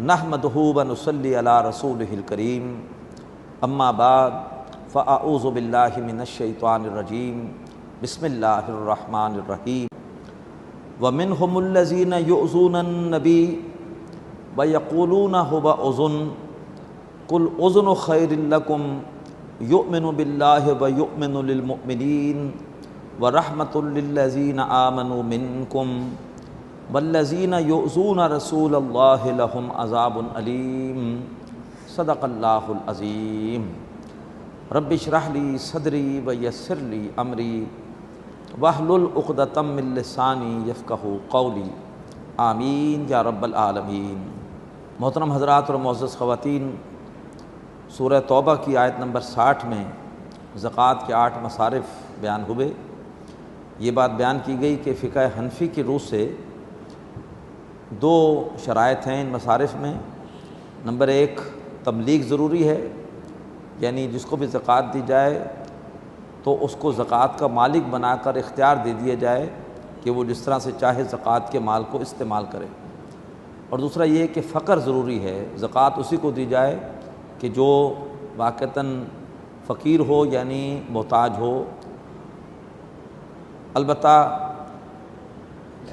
نحمدہ ونصلی علی رسولہ الکریم اما بعد فاعوذ باللہ من الشیطان الرجیم بسم اللہ الرحمن الرحیم ومنہم الذین یؤذون النبی ویقولون هو اذن قل اذن خیر لکم یؤمن باللہ ویؤمن للمؤمنین ورحمۃ للذین آمنوا منکم والذین یؤذون رسول اللہ لہم عذاب علیم صدق اللہ العظیم رب اشرح لی صدری ویسر لی امری واحلل عقدۃ من لسانی یفقہوا قولی آمین یا رب العالمین۔ محترم حضرات اور معزز خواتین، سورہ توبہ کی آیت نمبر 60 میں زکوٰۃ کے 8 مصارف بیان ہوئے۔ یہ بات بیان کی گئی کہ فقہ حنفی کی روح سے 2 شرائط ہیں ان مصارف میں۔ نمبر 1، تبلیغ ضروری ہے، یعنی جس کو بھی زکوٰۃ دی جائے تو اس کو زکوٰۃ کا مالک بنا کر اختیار دے دیا جائے کہ وہ جس طرح سے چاہے زکوٰۃ کے مال کو استعمال کرے۔ اور دوسرا یہ کہ فقر ضروری ہے، زکوٰۃ اسی کو دی جائے کہ جو واقعتاً فقیر ہو، یعنی محتاج ہو۔ البتہ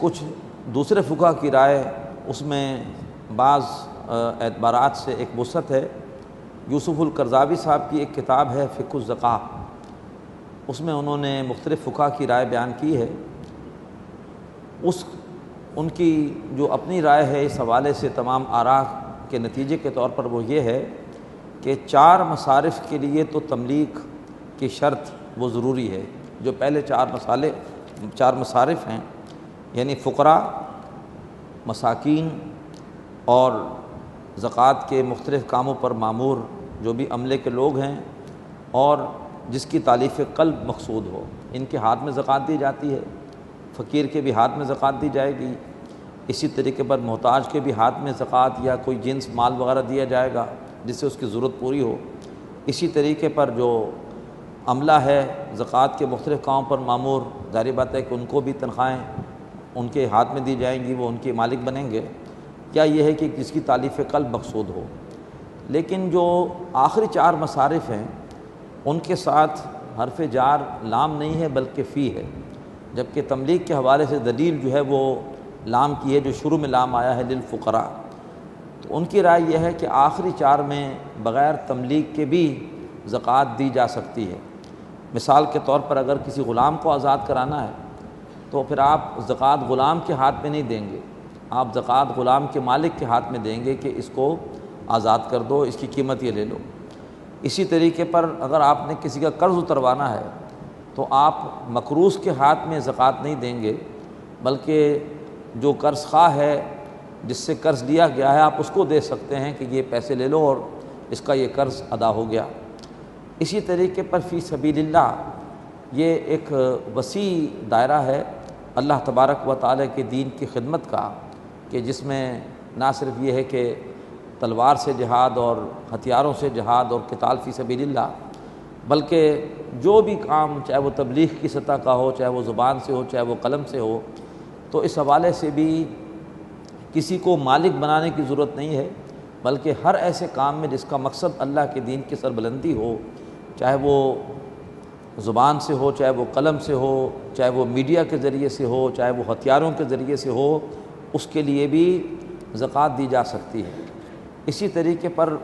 کچھ دوسرے فقہا کی رائے اس میں بعض اعتبارات سے ایک وسعت ہے۔ یوسف القرضاوی صاحب کی ایک کتاب ہے فقہ الزکوٰۃ، اس میں انہوں نے مختلف فقہا کی رائے بیان کی ہے۔ ان کی جو اپنی رائے ہے اس حوالے سے تمام آراء کے نتیجے کے طور پر وہ یہ ہے کہ 4 مصارف کے لیے تو تملیک کی شرط وہ ضروری ہے۔ جو پہلے 4 مصارف ہیں، یعنی فقراء، مساکین اور زکوٰۃ کے مختلف کاموں پر معمور جو بھی عملے کے لوگ ہیں، اور جس کی تالیف قلب مقصود ہو، ان کے ہاتھ میں زکوٰۃ دی جاتی ہے۔ فقیر کے بھی ہاتھ میں زکوٰۃ دی جائے گی، اسی طریقے پر محتاج کے بھی ہاتھ میں زکوٰۃ یا کوئی جنس مال وغیرہ دیا جائے گا جس سے اس کی ضرورت پوری ہو۔ اسی طریقے پر جو عملہ ہے زکوٰۃ کے مختلف کاموں پر معمور، ظاہر بات ہے کہ ان کو بھی تنخواہیں ان کے ہاتھ میں دی جائیں گی، وہ ان کے مالک بنیں گے۔ کیا یہ ہے کہ جس کی تالیف قلب مقصود ہو۔ لیکن جو آخری 4 مصارف ہیں ان کے ساتھ حرف جار لام نہیں ہے بلکہ فی ہے، جبکہ تملیک کے حوالے سے دلیل جو ہے وہ لام کی ہے، جو شروع میں لام آیا ہے للفقراء۔ تو ان کی رائے یہ ہے کہ آخری 4 میں بغیر تملیک کے بھی زکوٰۃ دی جا سکتی ہے۔ مثال کے طور پر اگر کسی غلام کو آزاد کرانا ہے تو پھر آپ زکوٰۃ غلام کے ہاتھ میں نہیں دیں گے، آپ زکوٰۃ غلام کے مالک کے ہاتھ میں دیں گے کہ اس کو آزاد کر دو، اس کی قیمت یہ لے لو۔ اسی طریقے پر اگر آپ نے کسی کا قرض اتروانا ہے تو آپ مقروض کے ہاتھ میں زکوٰۃ نہیں دیں گے، بلکہ جو قرض خواہ ہے جس سے قرض لیا گیا ہے آپ اس کو دے سکتے ہیں کہ یہ پیسے لے لو اور اس کا یہ قرض ادا ہو گیا۔ اسی طریقے پر فی سبیل اللہ یہ ایک وسیع دائرہ ہے اللہ تبارک و تعالیٰ کے دین کی خدمت کا، کہ جس میں نہ صرف یہ ہے کہ تلوار سے جہاد اور ہتھیاروں سے جہاد اور قتال فی سبیل اللہ، بلکہ جو بھی کام چاہے وہ تبلیغ کی سطح کا ہو، چاہے وہ زبان سے ہو، چاہے وہ قلم سے ہو، تو اس حوالے سے بھی کسی کو مالک بنانے کی ضرورت نہیں ہے، بلکہ ہر ایسے کام میں جس کا مقصد اللہ کے دین کی سربلندی ہو، چاہے وہ زبان سے ہو، چاہے وہ قلم سے ہو، چاہے وہ میڈیا کے ذریعے سے ہو، چاہے وہ ہتھیاروں کے ذریعے سے ہو، اس کے لیے بھی زکوٰۃ دی جا سکتی ہے۔ اسی طریقے پر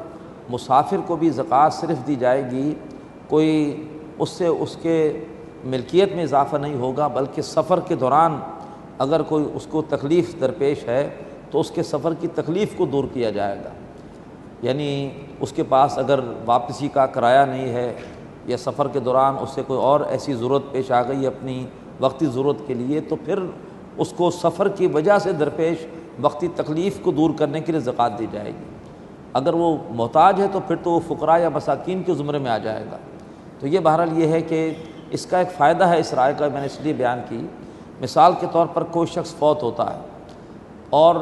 مسافر کو بھی زکوٰۃ صرف دی جائے گی، کوئی اس سے اس کے ملکیت میں اضافہ نہیں ہوگا، بلکہ سفر کے دوران اگر کوئی اس کو تکلیف درپیش ہے تو اس کے سفر کی تکلیف کو دور کیا جائے گا۔ یعنی اس کے پاس اگر واپسی کا کرایہ نہیں ہے، یا سفر کے دوران اس سے کوئی اور ایسی ضرورت پیش آ گئی اپنی وقتی ضرورت کے لیے، تو پھر اس کو سفر کی وجہ سے درپیش وقتی تکلیف کو دور کرنے کے لیے زکوٰۃ دی جائے گی۔ اگر وہ محتاج ہے تو پھر تو وہ فقراء یا مساکین کے زمرے میں آ جائے گا۔ تو یہ بہرحال یہ ہے کہ اس کا ایک فائدہ ہے اس رائے کا، میں نے اس لیے بیان کی۔ مثال کے طور پر کوئی شخص فوت ہوتا ہے اور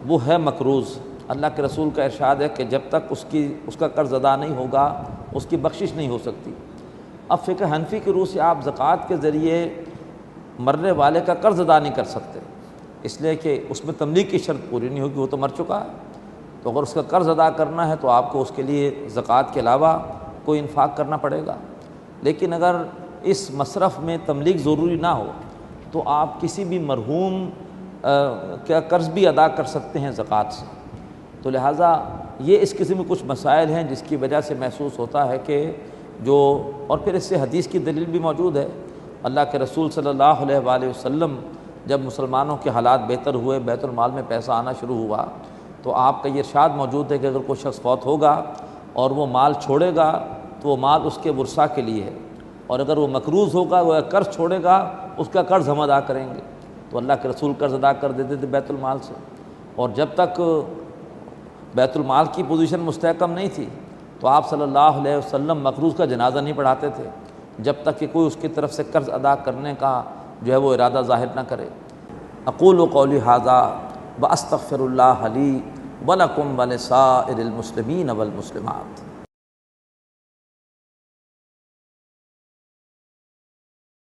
وہ ہے مقروض، اللہ کے رسول کا ارشاد ہے کہ جب تک اس کا قرض ادا نہیں ہوگا اس کی بخشش نہیں ہو سکتی۔ اب فقہ حنفی کی روح سے آپ زکوٰۃ کے ذریعے مرنے والے کا قرض ادا نہیں کر سکتے، اس لیے کہ اس میں تملیغ کی شرط پوری نہیں ہوگی، وہ تو مر چکا ہے۔ تو اگر اس کا قرض ادا کرنا ہے تو آپ کو اس کے لیے زکوٰۃ کے علاوہ کوئی انفاق کرنا پڑے گا۔ لیکن اگر اس مصرف میں تملیک ضروری نہ ہو تو آپ کسی بھی مرحوم کا قرض بھی ادا کر سکتے ہیں زکوٰۃ سے۔ تو لہٰذا یہ اس قسم کے کچھ مسائل ہیں جس کی وجہ سے محسوس ہوتا ہے کہ جو، اور پھر اس سے حدیث کی دلیل بھی موجود ہے۔ اللہ کے رسول صلی اللہ علیہ وآلہ وسلم جب مسلمانوں کے حالات بہتر ہوئے، بیت المال میں پیسہ آنا شروع ہوا، تو آپ کا یہ ارشاد موجود ہے کہ اگر کوئی شخص فوت ہوگا اور وہ مال چھوڑے گا تو وہ مال اس کے ورثاء کے لیے ہے، اور اگر وہ مقروض ہوگا، وہ قرض چھوڑے گا، اس کا قرض ہم ادا کریں گے۔ تو اللہ کے رسول قرض ادا کر دیتے تھے بیت المال سے، اور جب تک بیت المال کی پوزیشن مستحکم نہیں تھی تو آپ صلی اللہ علیہ وسلم مقروض کا جنازہ نہیں پڑھاتے تھے جب تک کہ کوئی اس کی طرف سے قرض ادا کرنے کا جو ہے وہ ارادہ ظاہر نہ کرے۔ اقول قولی ھذا واستغفر اللہ لی ولکم ولسائر المسلمین والمسلمات۔